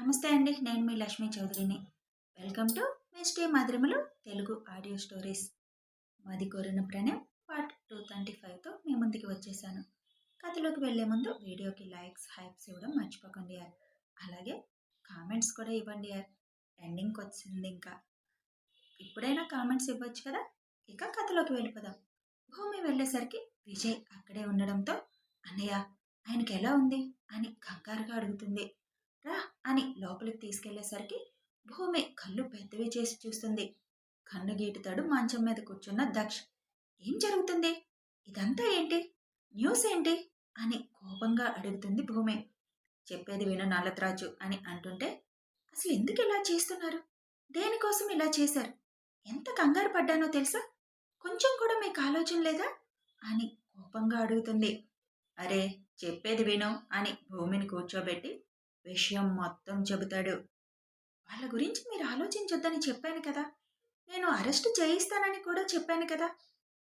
నమస్తే అండి. నేను మీ లక్ష్మీ చౌదరిని. వెల్కమ్ టు మిస్టీ మధురిమలు తెలుగు ఆడియో స్టోరీస్. మాది కోరిన ప్రణయం పార్ట్ 235తో మీ ముందుకి వచ్చేసాను. కథలోకి వెళ్లే ముందు వీడియోకి లైక్స్, హైప్స్ ఇవ్వడం మర్చిపోకండి యార్. అలాగే కామెంట్స్ కూడా ఇవ్వండి యార్. ఎండింగ్కి వచ్చింది ఇంకా. ఇప్పుడైనా కామెంట్స్ ఇవ్వచ్చు కదా. ఇక కథలోకి వెళ్ళిపోదాం. భూమి వెళ్ళేసరికి విజయ్ అక్కడే ఉండడంతో అన్నయ్య ఆయనకి ఎలా ఉంది అని కంగారుగా అడుగుతుంది. రా అని లోపలికి తీసుకెళ్లేసరికి భూమి కళ్ళు పెద్దవి చేసి చూస్తుంది. కన్ను గీటుతాడు మంచం మీద కూర్చున్న దక్ష్. ఏం జరుగుతుంది? ఇదంతా ఏంటి? న్యూస్ ఏంటి అని కోపంగా అడుగుతుంది భూమి. చెప్పేది విను నల్లత్రాజు అని అంటుంటే, అసలు ఎందుకు ఇలా చేస్తున్నారు? దేనికోసం ఇలా చేశారు? ఎంత కంగారు పడ్డానో తెలుసా? కొంచెం కూడా మీకు ఆలోచన లేదా అని కోపంగా అడుగుతుంది. అరే చెప్పేది విను అని భూమిని కూర్చోబెట్టి విషయం మొత్తం చెబుతాడు. వాళ్ళ గురించి మీరు ఆలోచించొద్దని చెప్పాను కదా. నేను అరెస్ట్ చేయిస్తానని కూడా చెప్పాను కదా.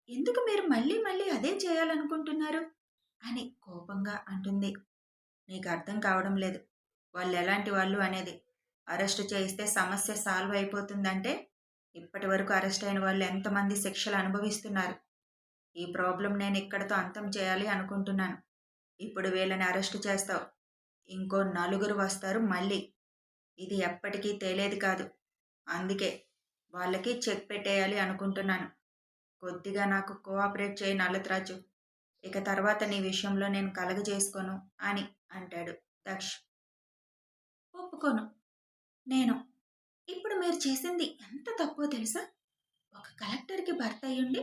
ఎందుకు మీరు మళ్ళీ మళ్ళీ అదే చేయాలనుకుంటున్నారు అని కోపంగా అంటుంది. నీకు అర్థం కావడం లేదు. వాళ్ళు ఎలాంటి వాళ్ళు అనేది. అరెస్ట్ చేయిస్తే సమస్య సాల్వ్ అయిపోతుందంటే ఇప్పటి వరకు అరెస్ట్ అయిన వాళ్ళు ఎంతమంది శిక్షలు అనుభవిస్తున్నారు. ఈ ప్రాబ్లం నేను ఇక్కడతో అంతం చేయాలి అనుకుంటున్నాను. ఇప్పుడు వీళ్ళని అరెస్ట్ చేస్తావు, ఇంకో నలుగురు వస్తారు మళ్ళీ. ఇది ఎప్పటికీ తేలేది కాదు. అందుకే వాళ్ళకి చెక్ పెట్టేయాలి అనుకుంటున్నాను. కొద్దిగా నాకు కోఆపరేట్ చేయి నల్లత్రాజు. ఇక తర్వాత నీ విషయంలో నేను కలగజేసుకోను అని అంటాడు దక్ష్. ఒప్పుకోను. నేను ఇప్పుడు మీరు చేసింది ఎంత తప్పో తెలుసా? ఒక కలెక్టర్కి భర్త అయ్యుండి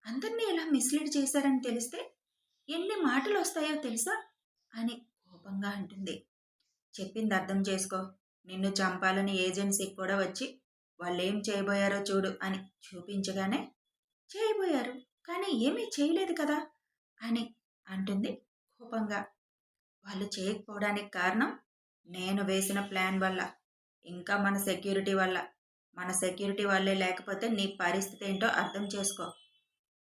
అందరినీ ఇలా మిస్లీడ్ చేశారని తెలిస్తే ఎన్ని మాటలు వస్తాయో తెలుసా అని కోపంగా అంటుంది. చెప్పింది అర్థం చేసుకో. నిన్ను చంపాలని ఏజెన్సీకి కూడా వచ్చి వాళ్ళేం చేయబోయారో చూడు అని చూపించగానే చేయబోయారు, కానీ ఏమీ చేయలేదు కదా అని అంటుంది కోపంగా. వాళ్ళు చేయకపోవడానికి కారణం నేను వేసిన ప్లాన్ వల్ల, ఇంకా మన సెక్యూరిటీ వల్ల. మన సెక్యూరిటీ వాళ్ళే లేకపోతే నీ పరిస్థితి ఏంటో అర్థం చేసుకో.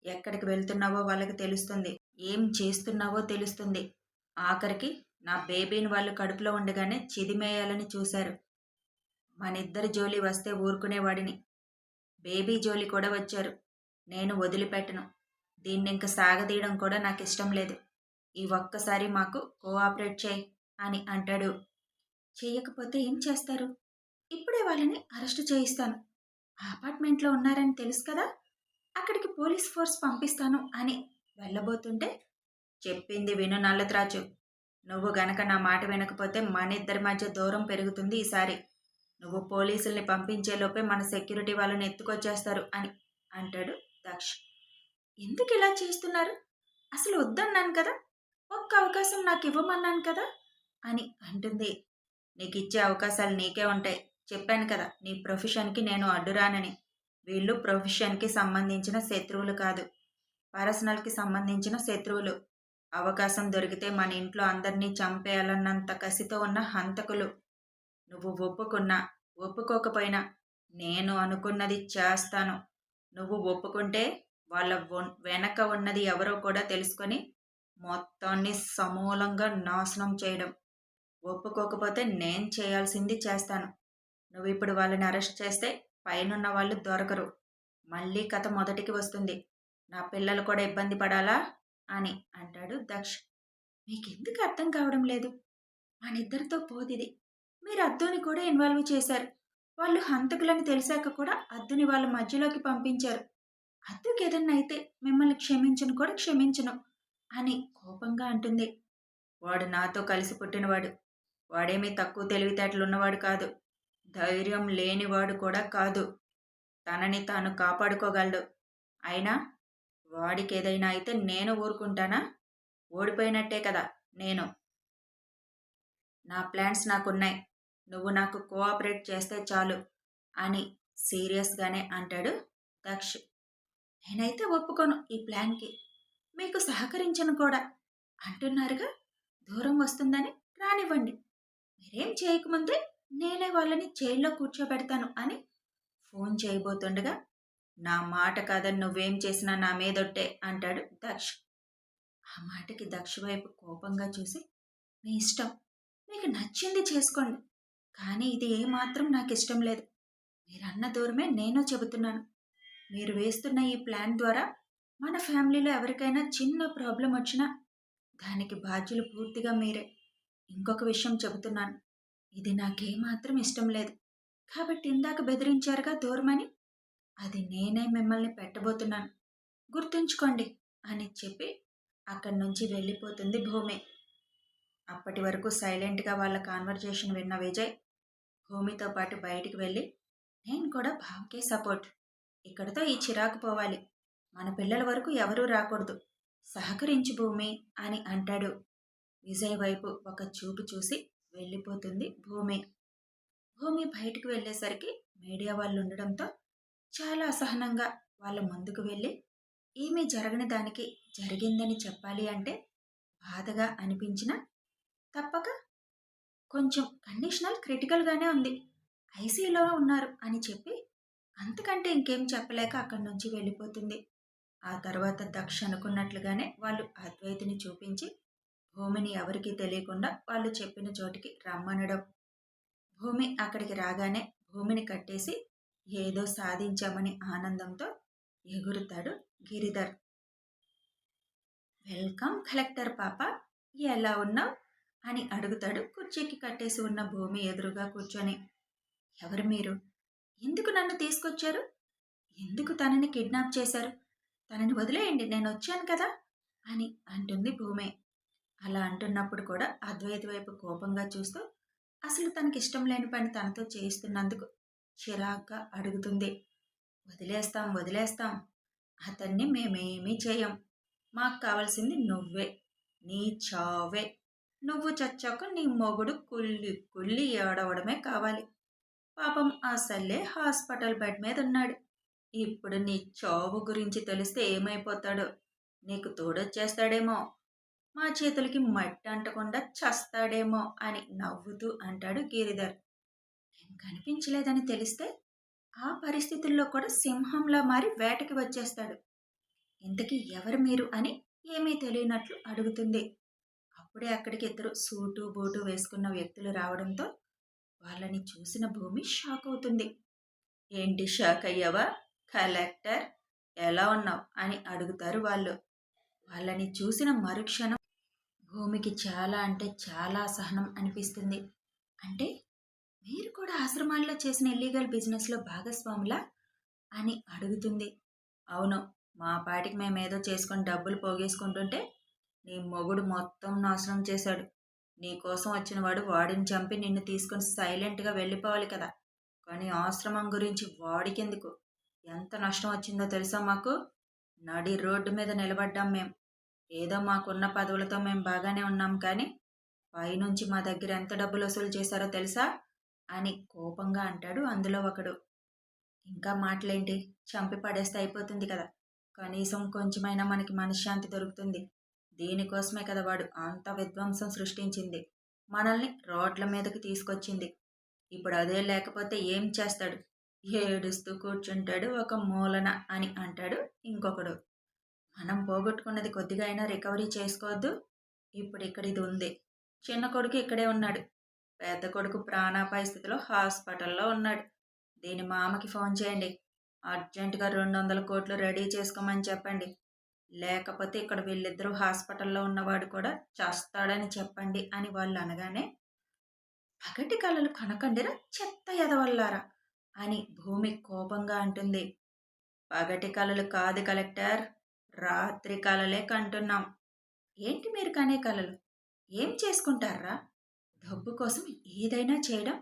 ఎక్కడికి వెళ్తున్నావో వాళ్ళకి తెలుస్తుంది, ఏం చేస్తున్నావో తెలుస్తుంది. ఆఖరికి నా బేబీని వాళ్ళు కడుపులో ఉండగానే చిదిమేయాలని చూశారు. మనిద్దరి జోలి వస్తే ఊరుకునేవాడిని. బేబీ జోలి కూడా వచ్చారు. నేను వదిలిపెట్టను. దీన్ని ఇంక సాగదీయడం కూడా నాకు ఇష్టం లేదు. ఈ ఒక్కసారి మాకు కోఆపరేట్ చేయి అని అంటాడు. చేయకపోతే ఏం చేస్తారు? ఇప్పుడే వాళ్ళని అరెస్ట్ చేయిస్తాను. అపార్ట్మెంట్లో ఉన్నారని తెలుసు కదా, అక్కడికి పోలీస్ ఫోర్స్ పంపిస్తాను అని వెళ్ళబోతుంటే, చెప్పింది విను నల్లత్రాజు. నువ్వు గనక నా మాట వినకపోతే మన ఇద్దరి మధ్య దూరం పెరుగుతుంది ఈసారి. నువ్వు పోలీసుల్ని పంపించేలోపే మన సెక్యూరిటీ వాళ్ళని ఎత్తుకొచ్చేస్తారు అని అంటాడు దక్ష్. ఎందుకు ఇలా చేస్తున్నారు? అసలు వద్దన్నాను కదా, ఒక్క అవకాశం నాకు ఇవ్వమన్నాను కదా అని అంటుంది. నీకు ఇచ్చే అవకాశాలు నీకే ఉంటాయి. చెప్పాను కదా నీ ప్రొఫెషన్కి నేను అడ్డురానని. వీళ్ళు ప్రొఫెషన్కి సంబంధించిన శత్రువులు కాదు, పర్సనల్కి సంబంధించిన శత్రువులు. అవకాశం దొరికితే మన ఇంట్లో అందరినీ చంపేయాలన్నంత కసితో ఉన్న హంతకులు. నువ్వు ఒప్పుకున్నా ఒప్పుకోకపోయినా నేను అనుకున్నది చేస్తాను. నువ్వు ఒప్పుకుంటే వాళ్ళ వెనక ఉన్నది ఎవరో కూడా తెలుసుకొని మొత్తాన్ని సమూలంగా నాశనం చేయడం. ఒప్పుకోకపోతే నేను చేయాల్సింది చేస్తాను. నువ్వు ఇప్పుడు వాళ్ళని అరెస్ట్ చేస్తే పైనున్న వాళ్ళు దొరకరు. మళ్ళీ కథ మొదటికి వస్తుంది. నా పిల్లలు కూడా ఇబ్బంది పడాలా అని అంటాడు దక్ష్. మీకెందుకు అర్థం కావడం లేదు? మనిద్దరితో పోదిది. మీరు అద్దుని కూడా ఇన్వాల్వ్ చేశారు. వాళ్ళు హంతకులని తెలిసాక కూడా అద్దుని వాళ్ళ మధ్యలోకి పంపించారు. అద్దుకి ఏదన్నా అయితే మిమ్మల్ని క్షమించను కూడా క్షమించను అని కోపంగా అంటుంది. వాడు నాతో కలిసి పుట్టినవాడు. వాడేమీ తక్కువ తెలివితేటలున్నవాడు కాదు. ధైర్యం లేనివాడు కూడా కాదు. తనని తాను కాపాడుకోగలడు. అయినా వాడికి ఏదైనా అయితే నేను ఊరుకుంటానా? ఓడిపోయినట్టే కదా నేను. నా ప్లాన్స్ నాకున్నాయి. నువ్వు నాకు కోఆపరేట్ చేస్తే చాలు అని సీరియస్గానే అంటాడు దక్ష్. నేనైతే ఒప్పుకోను ఈ ప్లాన్కి. మీకు సహకరించను కూడా. అంటున్నారుగా దూరం వస్తుందని, రానివ్వండి. మీరేం చేయకముందే నేనే వాళ్ళని జైల్లో కూర్చోబెడతాను అని ఫోన్ చేయబోతుండగా, నా మాట కాదని నువ్వేం చేసినా నా మీదొట్టే అంటాడు దక్ష్. ఆ మాటకి దక్ష్ వైపు కోపంగా చూసి, మీ ఇష్టం, మీకు నచ్చింది చేసుకోండి. కానీ ఇది ఏమాత్రం నాకిష్టం లేదు. మీరన్న దూరమే నేను చెబుతున్నాను. మీరు వేస్తున్న ఈ ప్లాన్ ద్వారా మన ఫ్యామిలీలో ఎవరికైనా చిన్న ప్రాబ్లమ్ వచ్చినా దానికి బాధ్యులు పూర్తిగా మీరే. ఇంకొక విషయం చెబుతున్నాను. ఇది నాకేమాత్రం ఇష్టం లేదు. కాబట్టి ఇందాక బెదిరించారుగా దూరమని, అది నేనే మిమ్మల్ని పెట్టబోతున్నాను. గుర్తుంచుకోండి అని చెప్పి అక్కడి నుంచి వెళ్ళిపోతుంది భూమి. అప్పటి వరకు సైలెంట్‌గా వాళ్ళ కాన్వర్జేషన్ విన్న విజయ్ భూమితో పాటు బయటికి వెళ్ళి, నేను కూడా బావకే సపోర్ట్. ఇక్కడితో ఈ చిరాకు పోవాలి. మన పిల్లల వరకు ఎవరూ రాకూడదు. సహకరించు భూమి అని అంటాడు. విజయ్ వైపు ఒక చూపు చూసి వెళ్ళిపోతుంది భూమి. భూమి బయటికి వెళ్ళేసరికి మీడియా వాళ్ళు ఉండడంతో చాలా అసహనంగా వాళ్ళ ముందుకు వెళ్ళి ఏమీ జరగని దానికి జరిగిందని చెప్పాలి అంటే బాధగా అనిపించినా తప్పక కొంచెం కండిషనల్ క్రిటికల్గానే ఉంది. ఐసీయూలో ఉన్నారు అని చెప్పి అంతకంటే ఇంకేం చెప్పలేక అక్కడి నుంచి వెళ్ళిపోతుంది. ఆ తర్వాత దక్ష అనుకున్నట్లుగానే వాళ్ళు అద్వైతిని చూపించి భూమిని ఎవరికీ తెలియకుండా వాళ్ళు చెప్పిన చోటికి రమ్మనడం. భూమి అక్కడికి రాగానే భూమిని కట్టేసి ఏదో సాధించామని ఆనందంతో ఎగురుతాడు గిరిధర్. వెల్కమ్ కలెక్టర్ పాప, ఎలా ఉన్నావు అని అడుగుతాడు కుర్చీకి కట్టేసి ఉన్న భూమి ఎదురుగా కూర్చొని. ఎవరు మీరు? ఎందుకు నన్ను తీసుకొచ్చారు? ఎందుకు తనని కిడ్నాప్ చేశారు? తనని వదిలేయండి, నేను వచ్చాను కదా అని అంటుంది భూమి. అలా అంటున్నప్పుడు కూడా అద్వైత వైపు కోపంగా చూస్తూ అసలు తనకిష్టం లేని పని తనతో చేయిస్తున్నందుకు చిరాగ్గా అడుగుతుంది. వదిలేస్తాం వదిలేస్తాం, అతన్ని మేమేమీ చేయం. మాకు కావాల్సింది నువ్వే, నీ చావే. నువ్వు చచ్చాక నీ మొగుడు కుళ్ళి కుళ్ళి ఏడవడమే కావాలి. పాపం ఆ సల్లే హాస్పిటల్ బెడ్ మీద ఉన్నాడు. ఇప్పుడు నీ చావు గురించి తెలిస్తే ఏమైపోతాడో. నీకు తోడొచ్చేస్తాడేమో, మా చేతులకి మట్టి అంటకుండా చస్తాడేమో అని నవ్వుతూ అంటాడు గిరిధర్. నేను కనిపించలేదని తెలిస్తే ఆ పరిస్థితుల్లో కూడా సింహంలా మారి వేటకి వచ్చేస్తాడు. ఇంతకీ ఎవరు మీరు అని ఏమీ తెలియనట్లు అడుగుతుంది. అప్పుడే అక్కడికి ఇద్దరు సూటు బూటు వేసుకున్న వ్యక్తులు రావడంతో వాళ్ళని చూసిన భూమి షాక్ అవుతుంది. ఏంటి షాక్ అయ్యావా? కలెక్టర్ ఎలా ఉన్నావు అని అడుగుతారు వాళ్ళు. వాళ్ళని చూసిన మరుక్షణం భూమికి చాలా అంటే చాలా అసహనం అనిపిస్తుంది. అంటే మీరు కూడా ఆశ్రమాల్లో చేసిన ఇల్లీగల్ బిజినెస్లో భాగస్వాములా అని అడుగుతుంది. అవును, మా పాటికి మేమేదో చేసుకొని డబ్బులు పోగేసుకుంటుంటే నీ మొగుడు మొత్తం నాశనం చేశాడు. నీ కోసం వచ్చిన వాడిని చంపి నిన్ను తీసుకొని సైలెంట్గా వెళ్ళిపోవాలి కదా. కానీ ఆశ్రమం గురించి వాడికెందుకు? ఎంత నష్టం వచ్చిందో తెలుసా మాకు? నడి రోడ్డు మీద నిలబడ్డాం మేం. ఏదో మాకున్న పదవులతో మేం బాగానే ఉన్నాం, కానీ పైనుంచి మా దగ్గర ఎంత డబ్బులు వసూలు చేశారో తెలుసా అని కోపంగా అంటాడు అందులో ఒకడు. ఇంకా మాటలేంటి, చంపి పడేస్తే అయిపోతుంది కదా. కనీసం కొంచెమైనా మనకి మనశ్శాంతి దొరుకుతుంది. దీనికోసమే కదా వాడు అంత విధ్వంసం సృష్టించింది, మనల్ని రోడ్ల మీదకి తీసుకొచ్చింది. ఇప్పుడు అదే లేకపోతే ఏం చేస్తాడు? ఏడుస్తూ కూర్చుంటాడు ఒక మూలన అని అంటాడు ఇంకొకడు. మనం పోగొట్టుకున్నది కొద్దిగా అయినా రికవరీ చేసుకోవద్దు? ఇప్పుడు ఇక్కడ ఇది ఉంది. చిన్న కొడుకు ఇక్కడే ఉన్నాడు. పెద్ద కొడుకు ప్రాణాపాయ స్థితిలో హాస్పిటల్లో ఉన్నాడు. దీని మామకి ఫోన్ చేయండి. అర్జెంటుగా 200 కోట్లు రెడీ చేసుకోమని చెప్పండి. లేకపోతే ఇక్కడ వీళ్ళిద్దరూ హాస్పిటల్లో ఉన్నవాడు కూడా చస్తాడని చెప్పండి అని వాళ్ళు అనగానే, పగటి కలలు కనకండిరా చెత్త ఎదవల్లారా అని భూమి కోపంగా అంటుంది. పగటి కలలు కాదు కలెక్టర్, రాత్రి కలలే కంటున్నాం. ఏంటి మీరు కనే కలలు? ఏం చేసుకుంటారా? డబ్బు కోసం ఏదైనా చేయడం,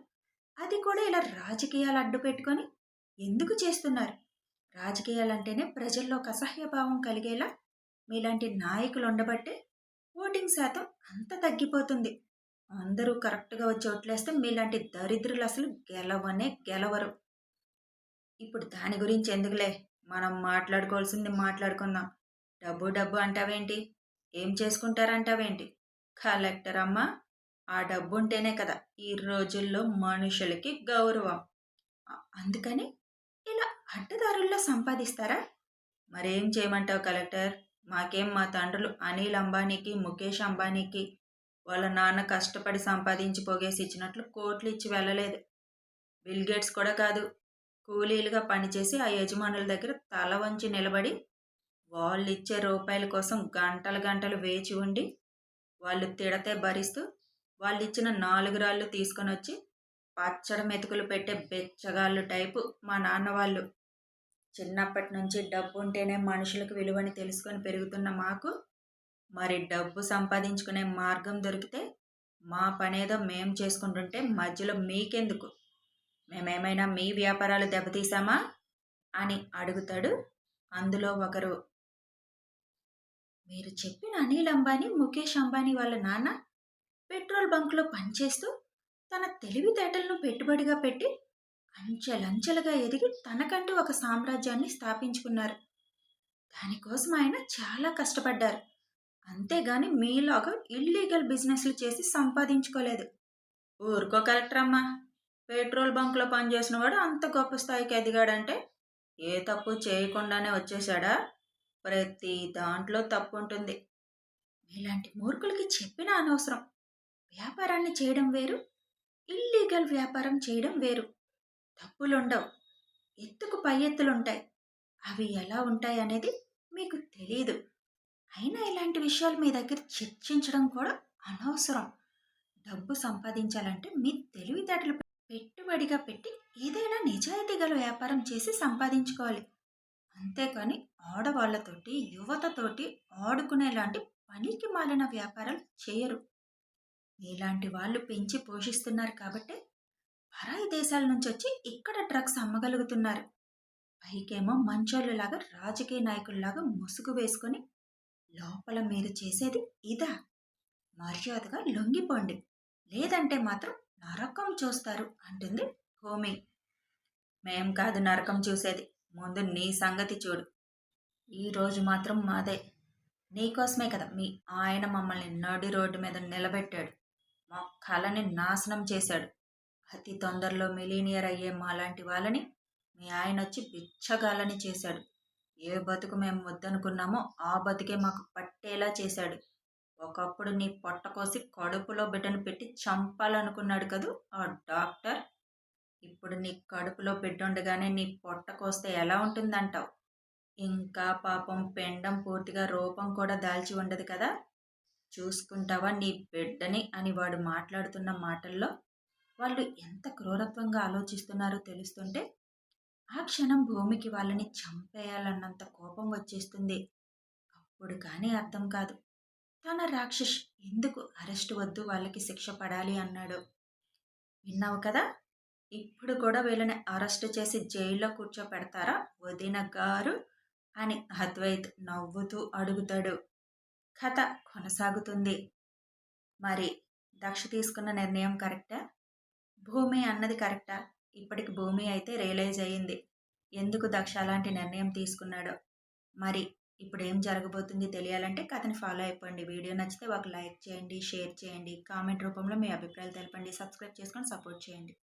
అది కూడా ఇలా రాజకీయాలు అడ్డు పెట్టుకొని ఎందుకు చేస్తున్నారు? రాజకీయాలంటేనే ప్రజల్లో ఒక అసహ్యభావం కలిగేలా మీలాంటి నాయకులు ఉండబట్టే ఓటింగ్ శాతం అంత తగ్గిపోతుంది. అందరూ కరెక్ట్గా వచ్చి ఓట్లేస్తే మీలాంటి దరిద్రులు అసలు గెలవనే గెలవరు. ఇప్పుడు దాని గురించి ఎందుకులే, మనం మాట్లాడుకోవాల్సింది మాట్లాడుకుందాం. డబ్బు డబ్బు అంటావేంటి? ఏం చేసుకుంటారంటావేంటి? కలెక్టర్ అమ్మ, ఆ డబ్బు ఉంటేనే కదా ఈ రోజుల్లో మనుషులకి గౌరవం. అందుకని ఇలా అడ్డదారుల్లో సంపాదిస్తారా? మరేం చేయమంటావు కలెక్టర్? మాకేం మా తండ్రులు అనిల్ అంబానీకి ముఖేష్ అంబానీకి వాళ్ళ నాన్న కష్టపడి సంపాదించి పోగేసి ఇచ్చినట్లు కోట్లు ఇచ్చి వెళ్ళలేదు. బిల్ గేట్స్ కూడా కాదు. కూలీలుగా పనిచేసి ఆ యజమానుల దగ్గర తల వంచి నిలబడి వాళ్ళిచ్చే రూపాయల కోసం గంటలు గంటలు వేచి ఉండి, వాళ్ళు తిడతే భరిస్తూ, వాళ్ళిచ్చిన 4 రాళ్ళు తీసుకొనొచ్చి పచ్చడి మెతుకులు పెట్టే బెచ్చగాళ్ళు టైపు మా నాన్న వాళ్ళు. చిన్నప్పటి నుంచి డబ్బుంటేనే మనుషులకు విలువని తెలుసుకొని పెరుగుతున్న మాకు, మరి డబ్బు సంపాదించుకునే మార్గం దొరికితే మా పనేదో మేం చేసుకుంటుంటే మధ్యలో మీకెందుకు? మేమేమైనా మీ వ్యాపారాలు దెబ్బతీశామా? అని అడుగుతాడు. అందులో ఒకరు, మీరు చెప్పిన అనిల్ అంబానీ, ముఖేష్ అంబానీ వాళ్ళ నాన్న పెట్రోల్ బంక్లో పనిచేస్తూ తన తెలివితేటలను పెట్టుబడిగా పెట్టి అంచెలంచెలుగా ఎదిగి తనకంటూ ఒక సామ్రాజ్యాన్ని స్థాపించుకున్నారు. దానికోసం ఆయన చాలా కష్టపడ్డారు. అంతేగాని మీలాగా ఇల్లీగల్ బిజినెస్లు చేసి సంపాదించుకోలేదు. ఊరుకో కలెక్టర్ అమ్మా, పెట్రోల్ బంక్లో పనిచేసిన వాడు అంత గొప్ప స్థాయికి ఎదిగాడంటే ఏ తప్పు చేయకుండానే వచ్చేశాడా? ప్రతి దాంట్లో తప్పు ఉంటుంది. మీలాంటి మూర్ఖులకి చెప్పినా అనవసరం. వ్యాపారాన్ని చేయడం వేరు, ఇల్లీగల్ వ్యాపారం చేయడం వేరు. తప్పులుండవు, ఎత్తుకు పై ఎత్తులుంటాయి. అవి ఎలా ఉంటాయి అనేది మీకు తెలియదు. అయినా ఇలాంటి విషయాలు మీ దగ్గర చర్చించడం కూడా అనవసరం. డబ్బు సంపాదించాలంటే మీ తెలివితేటలు పెట్టుబడిగా పెట్టి ఏదైనా నిజాయితీ గల వ్యాపారం చేసి సంపాదించుకోవాలి. అంతేకాని ఆడవాళ్లతోటి, యువతతోటి ఆడుకునేలాంటి పనికి మాలిన వ్యాపారాలు చేయరు. మీలాంటి వాళ్ళు పెంచి పోషిస్తున్నారు కాబట్టి పరాయి దేశాల నుంచి వచ్చి ఇక్కడ డ్రగ్స్ అమ్మగలుగుతున్నారు. పైకేమో మంచోళ్ళలాగా రాజకీయ నాయకుల్లాగా ముసుగు వేసుకొని లోపల మీరు చేసేది ఇదా? మర్యాదగా లొంగిపోండి, లేదంటే మాత్రం నరకం చూస్తారు అంటుంది భూమి. మేం కాదు నరకం చూసేది, ముందు నీ సంగతి చూడు. ఈరోజు మాత్రం మాదే. నీకోసమే కదా మీ ఆయన మమ్మల్ని నడి రోడ్డు మీద నిలబెట్టాడు. మా కళని నాశనం చేశాడు. అతి తొందరలో మిలీనియర్ అయ్యే మాలాంటి వాళ్ళని మీ ఆయన వచ్చి బిచ్చగాళ్ళని చేశాడు. ఏ బతుకు మేము వద్దనుకున్నామో ఆ బతుకే మాకు పట్టేలా చేశాడు. ఒకప్పుడు నీ పొట్ట కోసి కడుపులో బిడ్డను పెట్టి చంపాలనుకున్నాడు కదూ ఆ డాక్టర్. ఇప్పుడు నీ కడుపులో బిడ్డుండగానే నీ పొట్ట కోస్తే ఎలా ఉంటుందంటావు? ఇంకా పాపం పెండం పూర్తిగా రూపం కూడా దాల్చి ఉండదు కదా. చూసుకుంటావా నీ బిడ్డని అని వాడు మాట్లాడుతున్న మాటల్లో వాళ్ళు ఎంత క్రూరత్వంగా ఆలోచిస్తున్నారో తెలుస్తుంటే ఆ క్షణం భూమికి వాళ్ళని చంపేయాలన్నంత కోపం వచ్చేస్తుంది. అప్పుడు కానీ అర్థం కాదు తన రాక్షస్ ఎందుకు అరెస్ట్ వద్దు, వాళ్ళకి శిక్ష పడాలి అన్నాడు. విన్నావు కదా, ఇప్పుడు కూడా వీళ్ళని అరెస్ట్ చేసి జైల్లో కూర్చోపెడతారా వదిన గారు అని అద్వైత్ నవ్వుతూ అడుగుతాడు. కథ కొనసాగుతుంది. మరి దక్ష తీసుకున్న నిర్ణయం కరెక్టా? భూమి అన్నది కరెక్టా? ఇప్పటికి భూమి అయితే రియలైజ్ అయ్యింది ఎందుకు దక్ష అలాంటి నిర్ణయం తీసుకున్నాడో. మరి ఇప్పుడు ఏం జరగబోతుంది తెలియాలంటే కథని ఫాలో అయిపోండి. వీడియో నచ్చితే ఒక లైక్ చేయండి, షేర్ చేయండి, కామెంట్ రూపంలో మీ అభిప్రాయాలు తెలపండి, సబ్స్క్రైబ్ చేసుకొని సపోర్ట్ చేయండి.